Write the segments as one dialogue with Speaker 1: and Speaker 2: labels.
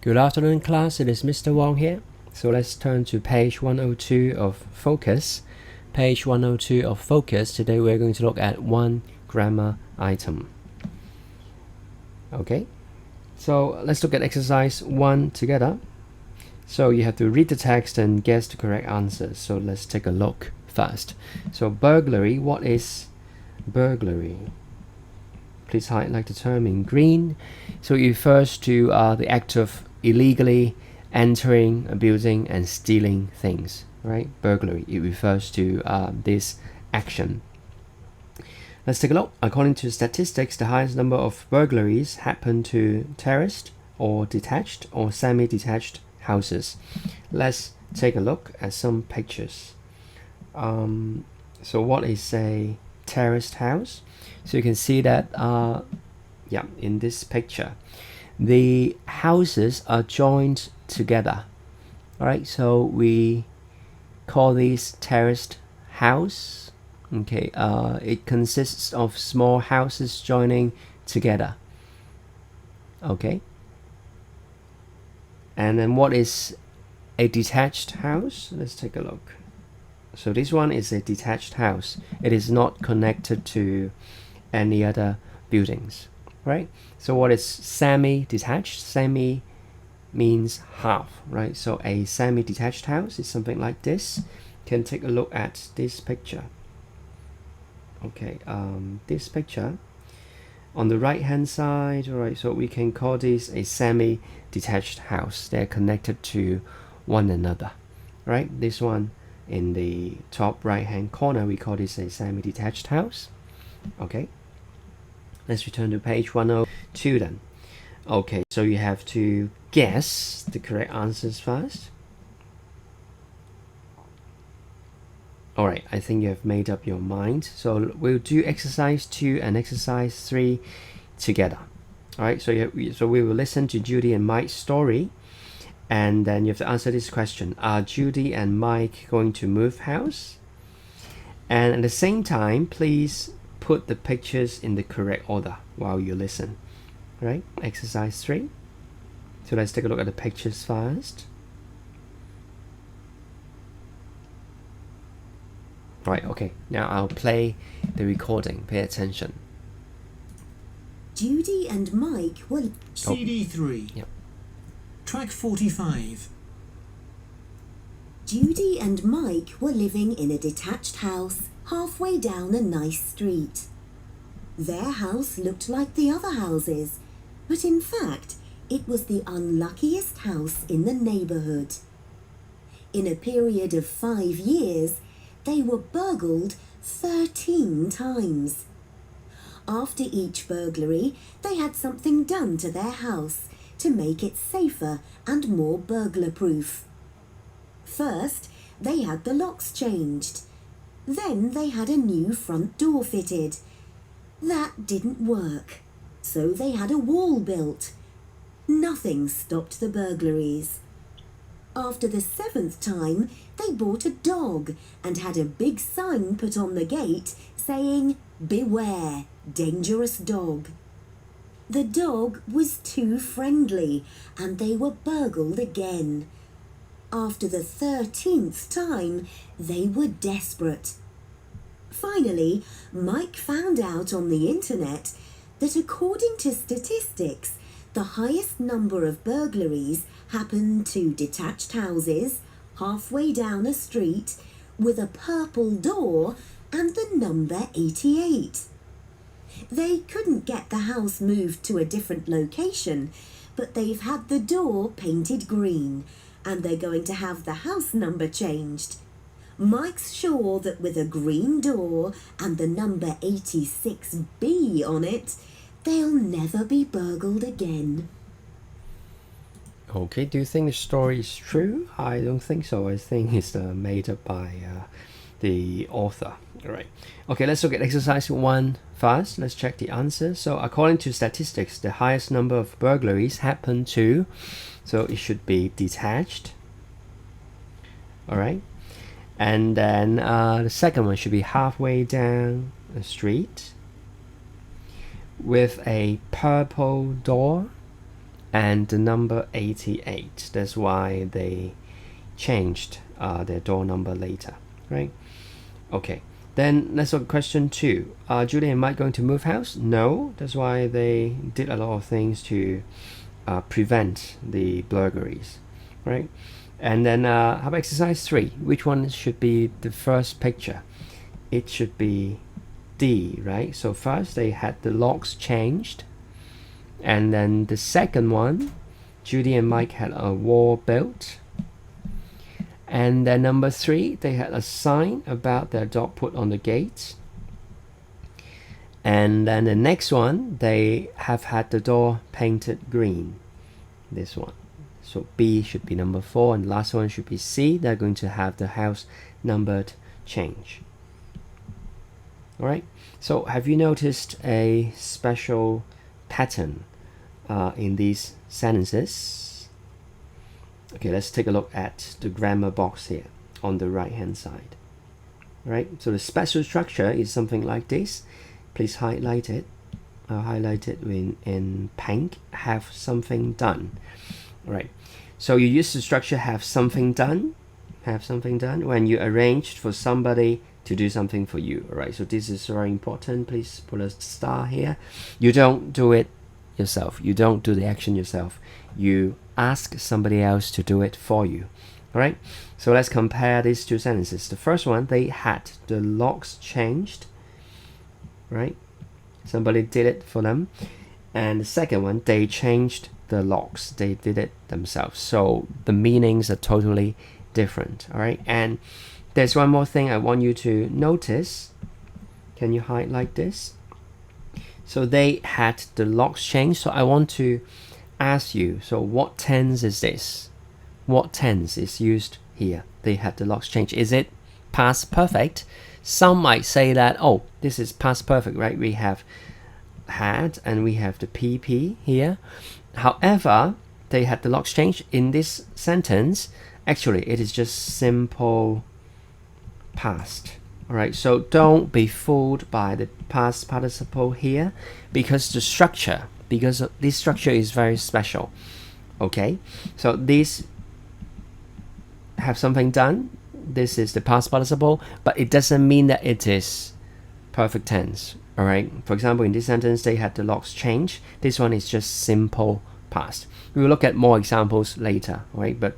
Speaker 1: Good afternoon, class. It is Mr. Wong here. So let's turn to page 102 of Focus. Page 102 of Focus. Today we're going to look at one grammar item. Okay, so let's look at exercise 1 together. So you have to read the text and guess the correct answers. So let's take a look first. So burglary, what is burglary? Please highlight the term in green. So it refers to the act of illegally entering a building and stealing things, right? Burglary, it refers to this action. Let's take a look. According to statistics, the highest number of burglaries happen to terraced or detached or semi-detached houses. Let's take a look at some pictures. So what is a terraced house? So you can see that in this picture the houses are joined together. All right, so we call this terraced house. Okay, it consists of small houses joining together. Okay, and then what is a detached house? Let's take a look. So this one is a detached house. It is not connected to any other buildings, right? So what is semi-detached? Semi means half, right? So a semi-detached house is something like this. You can take a look at this picture. Okay, this picture on the right hand side, all right, so we can call this a semi-detached house. They're connected to one another, right? This one in the top right hand corner, we call this a semi-detached house. Okay, let's return to page 102 then. Okay, so you have to guess the correct answers first. Alright, I think you have made up your mind. So we'll do exercise 2 and exercise 3 together. Alright, so we will listen to Judy and Mike's story, and then you have to answer this question. Are Judy and Mike going to move house? And at the same time, please put the pictures in the correct order while you listen. Right? Exercise 3. So let's take a look at the pictures first. Right, okay. Now I'll play the recording. Pay attention.
Speaker 2: Judy and Mike were...
Speaker 3: CD3.
Speaker 1: Yep.
Speaker 3: Track 45.
Speaker 2: Judy and Mike were living in a detached house halfway down a nice street. Their house looked like the other houses, but in fact, it was the unluckiest house in the neighborhood. In a period of 5 years, they were burgled 13 times. After each burglary, they had something done to their house to make it safer and more burglar-proof. First, they had the locks changed. Then they had a new front door fitted. That didn't work, so they had a wall built. Nothing stopped the burglaries. After the 7th time, they bought a dog and had a big sign put on the gate saying, "Beware, dangerous dog." The dog was too friendly and they were burgled again. After the 13th time, they were desperate. Finally, Mike found out on the internet that according to statistics, the highest number of burglaries happen to detached houses halfway down a street with a purple door and the number 88. They couldn't get the house moved to a different location, but they've had the door painted green and they're going to have the house number changed. Mike's sure that with a green door and the number 86B on it, they'll never be burgled again.
Speaker 1: Okay, do you think the story is true? I don't think so. I think it's made up by the author. Alright. Okay, let's look at exercise 1 first. Let's check the answer. So according to statistics, the highest number of burglaries happen to, so it should be detached. Alright. And then the second one should be halfway down a street with a purple door and the number 88. That's why they changed their door number later, right? Okay, then let's look at question 2. Are Julie and Mike going to move house? No, that's why they did a lot of things to prevent the burglaries, right? And then how about exercise 3? Which one should be the first picture? It should be D, right? So first they had the locks changed, and then the second one, Judy and Mike had a wall built, and then number 3, they had a sign about their dog put on the gate, and then the next one, they have had the door painted green, this one. So B should be number 4, and the last one should be C. They're going to have the house numbered change. All right, so have you noticed a special pattern in these sentences? Okay, let's take a look at the grammar box here on the right hand side. All right, so the special structure is something like this. Please highlight it. I'll highlight it in pink. Have something done. All right, so you use the structure have something done when you arranged for somebody to do something for you. All right, so this is very important. Please put a star here. You don't do it yourself. You don't do the action yourself. You ask somebody else to do it for you. All right, so let's compare these two sentences. The first one, they had the locks changed, right? Somebody did it for them. And the second one, they changed the locks. They did it themselves. So the meanings are totally different. All right, and there's one more thing I want you to notice. Can you highlight this? So they had the locks changed. So I want to ask you, so what tense is this? What tense is used here? They had the locks changed. Is it past perfect? Some might say that, oh, this is past perfect, right? We have had and we have the PP here. However, they had the locks changed. In this sentence, actually, it is just simple past. All right, so don't be fooled by the past participle here, because this structure is very special. Okay, so these have something done. This is the past participle, but it doesn't mean that it is perfect tense. All right, for example, in this sentence, they had the locks changed. This one is just simple past. We will look at more examples later, right? But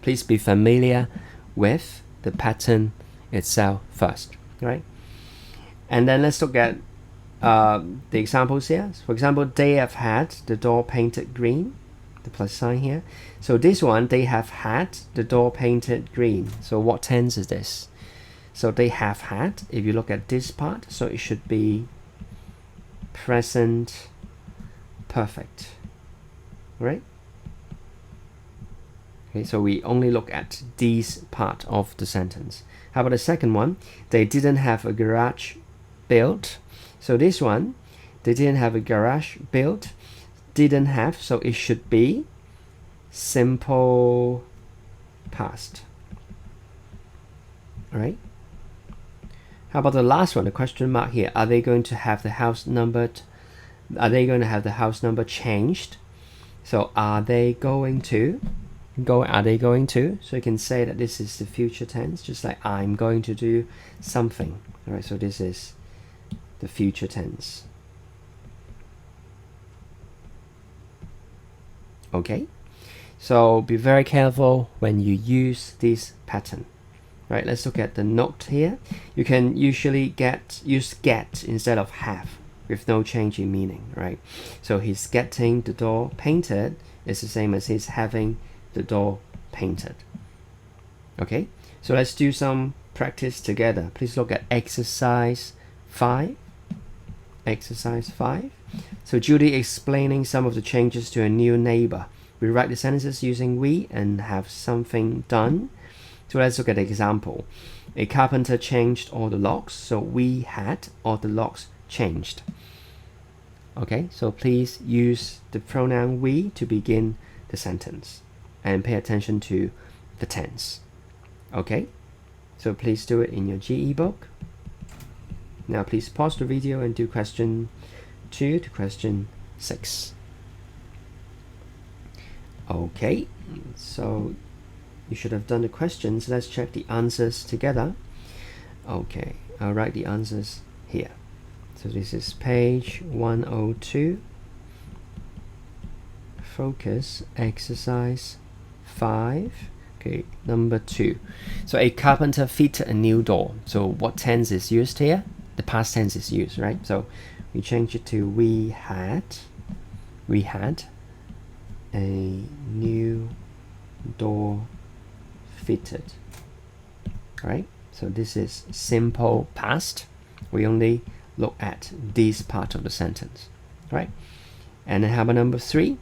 Speaker 1: please be familiar with the pattern itself first, right? And then let's look at the examples here. For example, they have had the door painted green, the plus sign here. So this one, they have had the door painted green. So what tense is this? So they have had, if you look at this part, so it should be present perfect, right? Okay, so we only look at this part of the sentence. How about the second one? They didn't have a garage built. So this one, they didn't have a garage built. Didn't have, so it should be simple past. All right. How about the last one, the question mark here? Are they going to have the house numbered? Are they going to have the house number changed? So are they going to? Are they going to? So you can say that this is the future tense, just like I'm going to do something. All right, so this is the future tense. Okay, so be very careful when you use this pattern. Right, let's look at the note here. You can usually use get instead of have with no change in meaning, right? So he's getting the door painted is the same as he's having the door painted. Okay, so let's do some practice together. Please look at exercise 5. Exercise 5. So Judy explaining some of the changes to a new neighbor. We write the sentences using we and have something done. So let's look at the example. A carpenter changed all the locks. So we had all the locks changed. Okay, so please use the pronoun we to begin the sentence and pay attention to the tense. Okay, so please do it in your GE book. Now please pause the video and do question 2 to question 6. Okay, so you should have done the questions. Let's check the answers together. Okay, I'll write the answers here. So this is page 102. Focus exercise 5. Okay, number 2. So a carpenter fitted a new door. So what tense is used here? The past tense is used, right? So we change it to we had a new door fitted. Right? So this is simple past. We only look at this part of the sentence, right? And then how about number 3?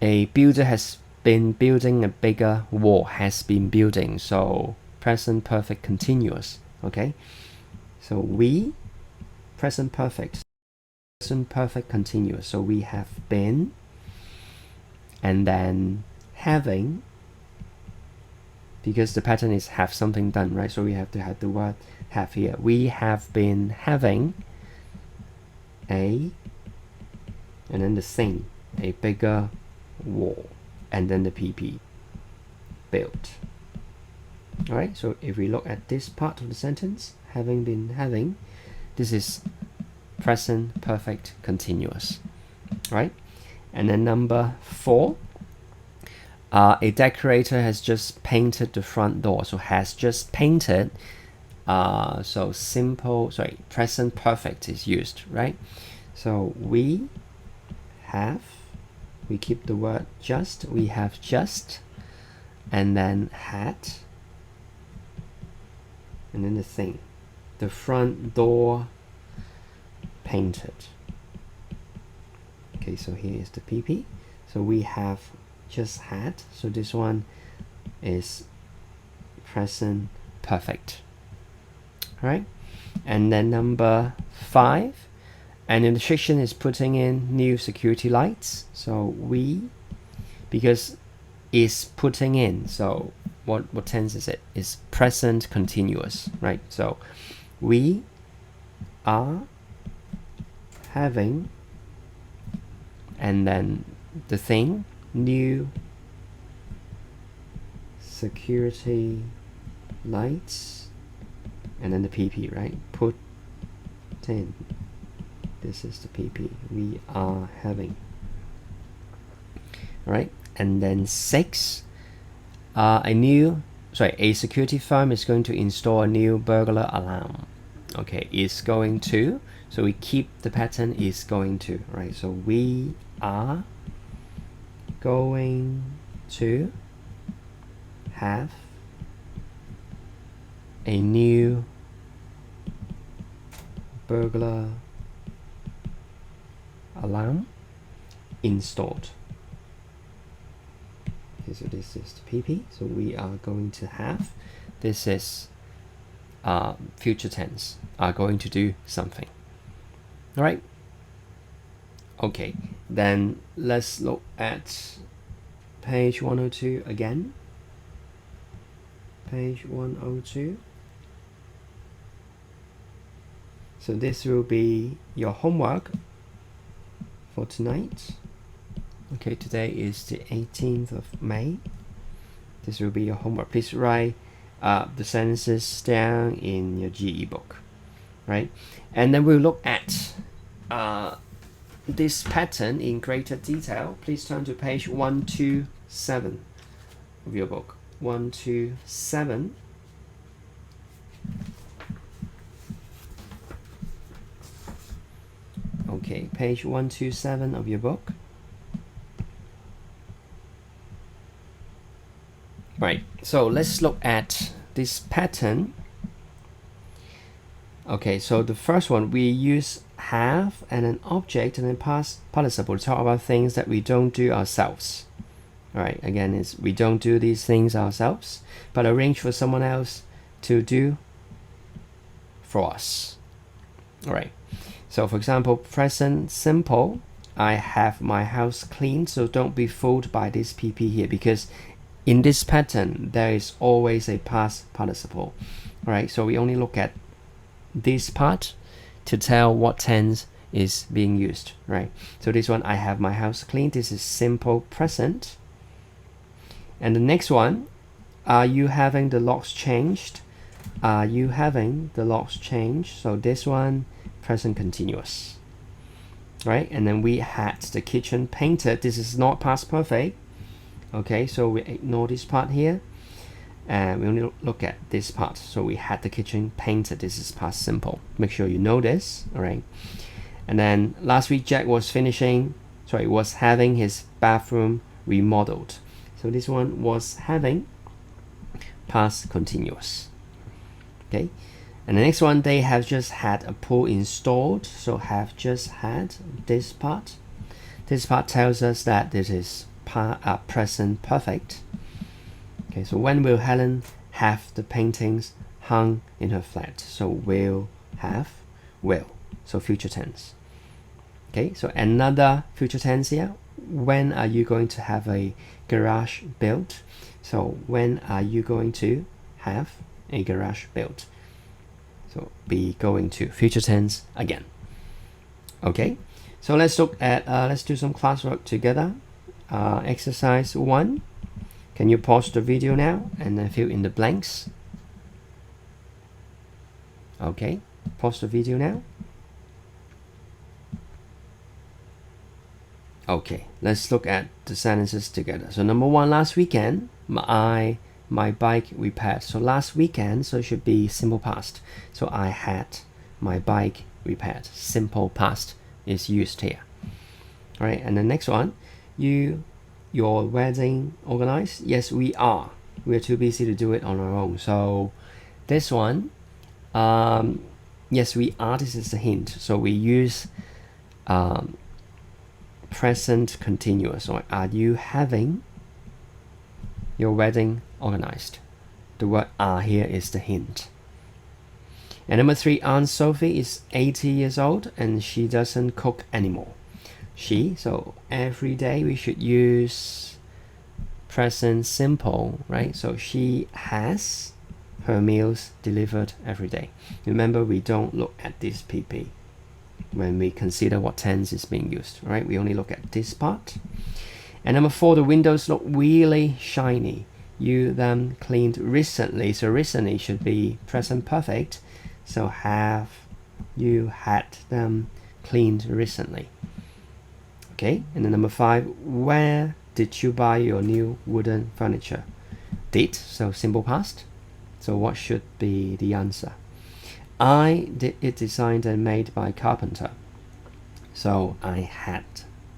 Speaker 1: A builder has been building a bigger wall. Has been building. So present perfect continuous. Okay. So we, present perfect continuous. So we have been, and then having, because the pattern is have something done, right? So we have to have the word have here. We have been having a, and then the thing, a bigger wall, and then the PP, built. All right, so if we look at this part of the sentence, having been having, this is present perfect continuous, right? And then number 4, a decorator has just painted the front door. So has just painted, so present perfect is used, right? So we keep the word just, we have just, and then had, and then the thing, the front door painted. Okay, so here is the PP. So we have just had, so this one is present perfect. All right, and then number 5, an electrician is putting in new security lights. So we, because is putting in, so what tense is it? It's present continuous, right? So we are having, and then the thing, new security lights, and then the PP, right? Put in. This is the PP. We are having. All right, and then 6. A security firm is going to install a new burglar alarm. Okay, is going to. So we keep the pattern is going to, right? So we are going to have a new burglar alarm installed. Okay, so this is the PP. So we are going to have. This is future tense. Are going to do something. All right. Okay, then let's look at page 102 again. Page 102. So this will be your homework for tonight. Okay, today is the 18th of May. This will be your homework. Please write the sentences down in your GE book, right? And then we'll look at this pattern in greater detail. Please turn to page 127 of your book. 127. Okay, page 127 of your book. Right, so let's look at this pattern. Okay, so the first one, we use have and an object and then past participle to talk about things that we don't do ourselves. All right, again, is we don't do these things ourselves, but arrange for someone else to do for us. All right, so for example, present simple, I have my house cleaned. So don't be fooled by this PP here, because in this pattern there is always a past participle. All right, so we only look at this part to tell what tense is being used, right? So this one, I have my house cleaned. This is simple present. And the next one, are you having the locks changed? Are you having the locks changed? So this one, present continuous, right? And then we had the kitchen painted. This is not past perfect. Okay, so we ignore this part here, and we only look at this part. So we had the kitchen painted. This is past simple. Make sure you know this. All right. And then last week Jack was having his bathroom remodeled. So this one was having, past continuous. Okay, and the next one, they have just had a pool installed. So have just had, this part. This part tells us that this is present perfect. Okay, so when will Helen have the paintings hung in her flat? So will have, will. So future tense. Okay, so another future tense here. When are you going to have a garage built? So when are you going to have a garage built? So be going to, future tense again. Okay, so let's look at let's do some classwork together. Exercise 1. Can you pause the video now and then fill in the blanks? Okay, pause the video now. Okay, let's look at the sentences together. So number 1, last weekend, my bike repaired. So last weekend, so it should be simple past. So I had my bike repaired. Simple past is used here. All right, and the next one, your wedding organized? Yes, we are. We're too busy to do it on our own. So this one, yes, we are. This is a hint. So we use present continuous. Or are you having your wedding organized? The word are here is the hint. And number 3, Aunt Sophie is 80 years old and she doesn't cook anymore. She, so every day we should use present simple, right? So she has her meals delivered every day. Remember, we don't look at this PP when we consider what tense is being used, right? We only look at this part. And number 4, the windows look really shiny. You them cleaned recently. So recently should be present perfect. So have you had them cleaned recently? Okay, and then number 5, where did you buy your new wooden furniture? Did, so simple past. So what should be the answer? I did it designed and made by carpenter. So I had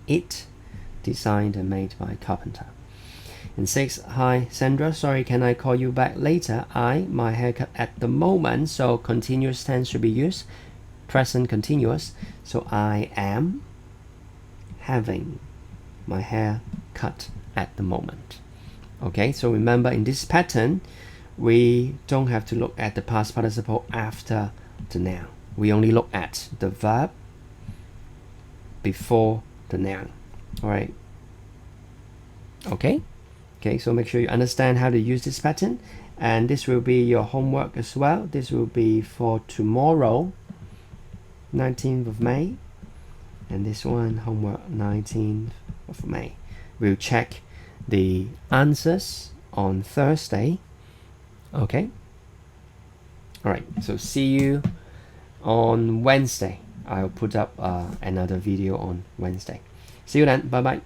Speaker 1: it designed and made by carpenter. And 6, hi Sandra, sorry, can I call you back later? My haircut at the moment. So continuous tense should be used. Present continuous. So I am having my hair cut at the moment. Okay, so remember in this pattern, we don't have to look at the past participle after the noun. We only look at the verb before the noun. All right. Okay. Okay, so make sure you understand how to use this pattern, and this will be your homework as well. This will be for tomorrow, 19th of May, and this one, homework 19th of May. We'll check the answers on Thursday. Okay. All right, so see you on Wednesday. I'll put up another video on Wednesday. See you then. Bye bye.